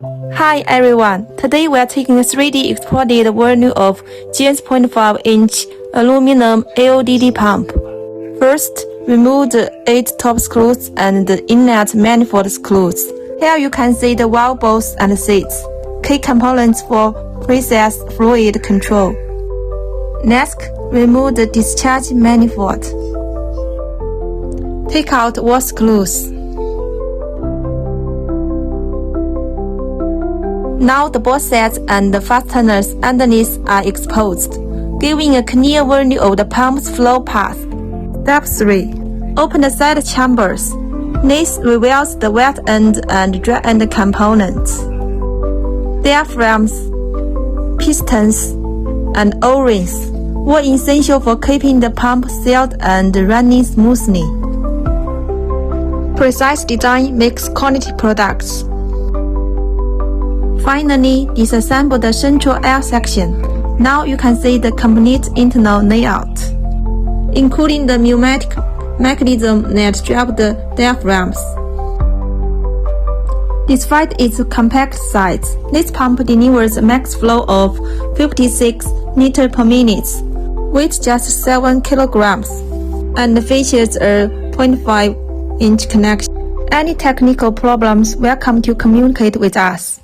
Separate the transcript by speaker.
Speaker 1: Hi everyone, today we are taking a 3D exploded version of Giens 0.5-inch aluminum AODD pump. First, remove the 8 top screws and the inlet manifold screws. Here you can see the valve bolts and seats, key components for process fluid control. Next, remove the discharge manifold. Take out all screws. Now the ball sets and the fasteners underneath are exposed, giving a clear view of the pump's flow path. Step 3. Open the side chambers. This reveals the wet end and dry end components. Diaphragms, pistons, and O-rings were essential for keeping the pump sealed and running smoothly. Precise design makes quality products. Finally, disassemble the central air section. Now you can see the complete internal layout, including the pneumatic mechanism that drives the diaphragms. Despite its compact size, this pump delivers a max flow of 56 liters per minute, weighs just 7 kilograms, and features a 0.5-inch connection. Any technical problems, welcome to communicate with us.